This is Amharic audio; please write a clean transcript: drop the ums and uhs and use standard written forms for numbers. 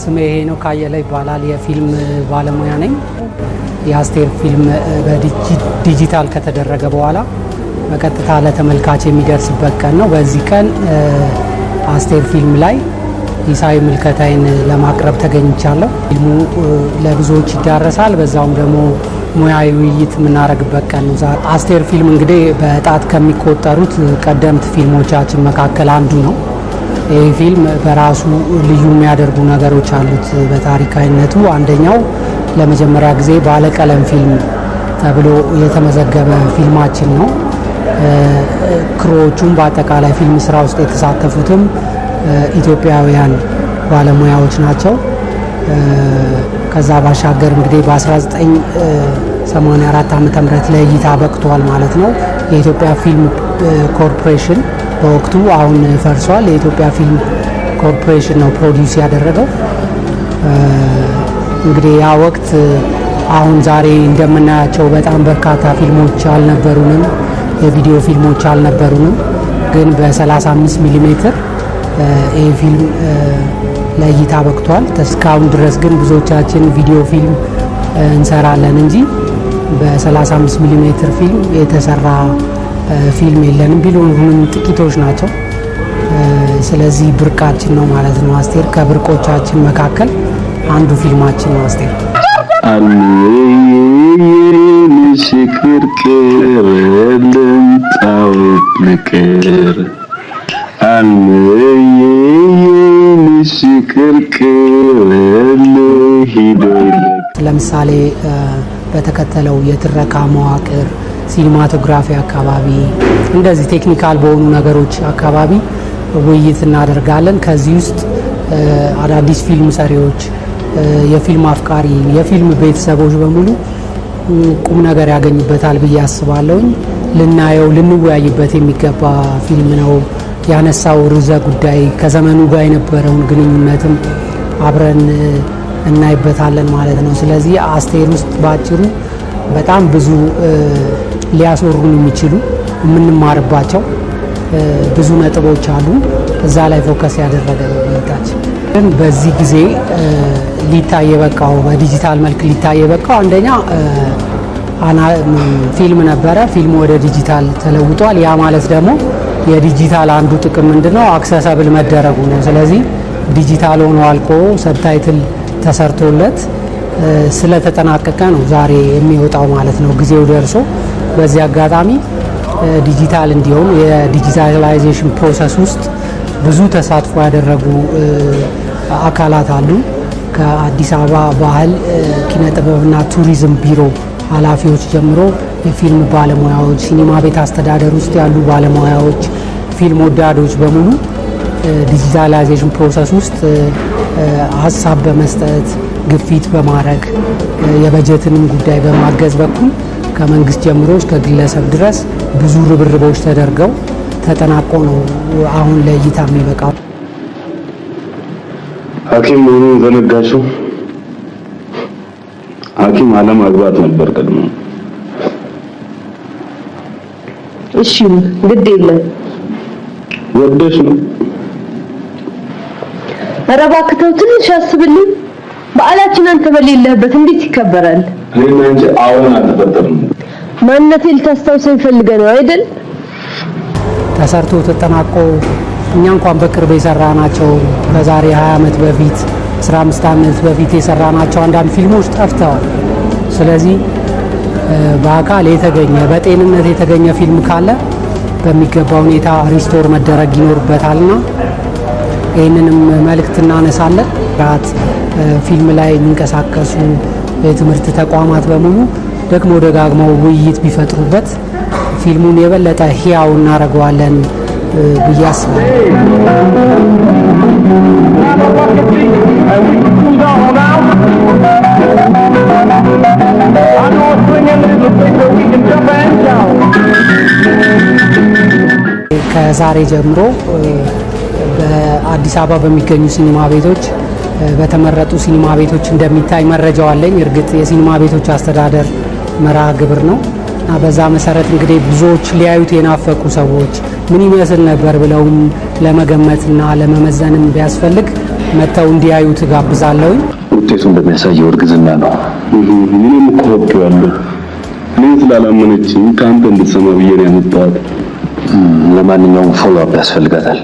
ስሜ ነው ካየለ ይባላል። የፊልም ባለሙያ ነኝ። የአስቴር ፊልም በዲጂታል ከተደረገ በኋላ በቀጥታ ለተመልካች የሚደርስበት ቀን ነው። በዚህ ቀን አስቴር ፊልም ላይ ሂሳዊ ምልከታይን ለማቅረብ ተገኝቻለሁ። ፊልሙ ለብዙዎች ይዳረሳል። በዛውም ደግሞ ሙያዊ ውይይት የምናደርግበት ቀን ነው። አስቴር ፊልም እንግዲህ በጣት ከሚቆጠሩት ቀደምት ፊልሞቻችን መካከል አንዱ ነው። ይህ ፊልም በራሱ ልዩ የሚያደርጉ ነገሮች አሉት። በታሪካዊነቱ አንደኛው ለመጀመሪያ ጊዜ ባለቀለም ፊልም ተብሎ የተመዘገበ ፊልማችን ነው። ክሮዎቹም በአጠቃላይ ፊልም ስራ ውስጥ የተሳተፉትም ኢትዮጵያውያን ባለሙያዎች ናቸው። ከዛ ባሻገር እንግዲህ በ1984 ዓ.ም ለእይታ በቅቷል ማለት ነው። የኢትዮጵያ ፊልም ኮርፖሬሽን በወቅቱ አሁን ፈርሷል። የኢትዮጵያ ፊልም ኮርፖሬሽን ነው ፕሮዲውስ ያደረገው። እንግዲህ ያ ወቅት አሁን ዛሬ እንደምናያቸው በጣም በርካታ ፊልሞች አልነበሩንም፣ የቪዲዮ ፊልሞች አልነበሩንም። ግን በ35 ሚሊ ሜትር ይህ ፊልም ለእይታ በቅቷል። እስካሁን ድረስ ግን ብዙዎቻችን ቪዲዮ ፊልም እንሰራለን እንጂ በ35 ሚሊ ሜትር ፊልም የተሰራ ፊልም የለንም። ቢሉንም ጥቂቶች ናቸው። ስለዚህ ብርቃችን ነው ማለት ነው። አስቴር ከብርቆቻችን መካከል አንዱ ፊልማችን ነው። አስቴር ለምሳሌ በተከተለው የትረካ መዋቅር ሲኒማቶግራፊ አካባቢ እንደዚህ ቴክኒካል በሆኑ ነገሮች አካባቢ ውይይት እናደርጋለን። ከዚህ ውስጥ አዳዲስ ፊልም ሰሪዎች፣ የፊልም አፍቃሪ፣ የፊልም ቤተሰቦች በሙሉ ቁም ነገር ያገኙበታል ብዬ አስባለሁኝ። ልናየው ልንወያይበት የሚገባ ፊልም ነው። ያነሳው ርዕሰ ጉዳይ ከዘመኑ ጋር የነበረውን ግንኙነትም አብረን እናይበታለን ማለት ነው። ስለዚህ አስቴር ውስጥ ባጭሩ በጣም ብዙ ሊያስወሩን የሚችሉ የምንማርባቸው ብዙ ነጥቦች አሉ። እዛ ላይ ፎከስ ያደረገ ውይይታችን ግን በዚህ ጊዜ ሊታይ የበቃው በዲጂታል መልክ ሊታይ የበቃው አንደኛ ፊልም ነበረ። ፊልሙ ወደ ዲጂታል ተለውጧል። ያ ማለት ደግሞ የዲጂታል አንዱ ጥቅም ምንድነው? አክሰሰብል መደረጉ ነው። ስለዚህ ዲጂታል ሆኖ አልቆ ሰብታይትል ተሰርቶለት ስለተጠናቀቀ ነው ዛሬ የሚወጣው ማለት ነው። ጊዜው ደርሶ በዚህ አጋጣሚ ዲጂታል እንዲሆን የዲጂታላይዜሽን ፕሮሰስ ውስጥ ብዙ ተሳትፎ ያደረጉ አካላት አሉ። ከአዲስ አበባ ባህል ኪነ ጥበብና ቱሪዝም ቢሮ ኃላፊዎች ጀምሮ የፊልም ባለሙያዎች፣ ሲኒማ ቤት አስተዳደር ውስጥ ያሉ ባለሙያዎች፣ ፊልም ወዳዶች በሙሉ ዲጂታላይዜሽን ፕሮሰስ ውስጥ ሀሳብ በመስጠት ግፊት በማድረግ የበጀትንም ጉዳይ በማገዝ በኩል ከመንግስት ጀምሮ እስከ ግለሰብ ድረስ ብዙ ርብርቦች ተደርገው ተጠናቆ ነው አሁን ለእይታ የሚበቃው። ሐኪም መሆኑን ዘነጋሽው? ሐኪም አለማግባት ነበር ቀድሞ። እሺ ግድ የለም ወደሽ ነው። ኧረ እባክህ ተው ትንሽ አስብልኝ። በዓላችን አንተ በሌለህበት እንዴት ይከበራል? እኔና አንቺ አሁን አልተፈጠርንም። ማንነቴን ልታስታውሰኝ ፈልገህ ነው አይደል? ተሰርቶ ተጠናቆ እኛ እንኳን በቅርብ የሰራናቸው በዛሬ 20 ዓመት በፊት 15 ዓመት በፊት የሰራናቸው አንዳንድ ፊልሞች ጠፍተዋል። ስለዚህ በአካል የተገኘ በጤንነት የተገኘ ፊልም ካለ በሚገባ ሁኔታ ሪስቶር መደረግ ይኖርበታልና ይህንንም መልእክት እናነሳለን። ፊልም ላይ የሚንቀሳቀሱ የትምህርት ተቋማት በሙሉ ደግሞ ደጋግመው ውይይት ቢፈጥሩበት ፊልሙን የበለጠ ህያው እናደርገዋለን ብዬ አስባለሁ። ከዛሬ ጀምሮ በአዲስ አበባ በሚገኙ ሲኒማ ቤቶች በተመረጡ ሲኒማ ቤቶች እንደሚታይ መረጃው አለኝ። እርግጥ የሲኒማ ቤቶች አስተዳደር መርሃ ግብር ነው እና በዛ መሰረት እንግዲህ ብዙዎች ሊያዩት የናፈቁ ሰዎች ምን ይመስል ነበር ብለውም ለመገመትና ለመመዘንም ቢያስፈልግ መተው እንዲያዩት ጋብዛለሁ። ውጤቱ እንደሚያሳየው እርግዝና ነው። ምንም እኮ ወጥቷለሁ። እኔ ስላላመነችኝ ካንተ እንድትሰማ ብዬ ነው ያመጣሁት። ለማንኛውም ፎሎ አፕ ያስፈልጋታል።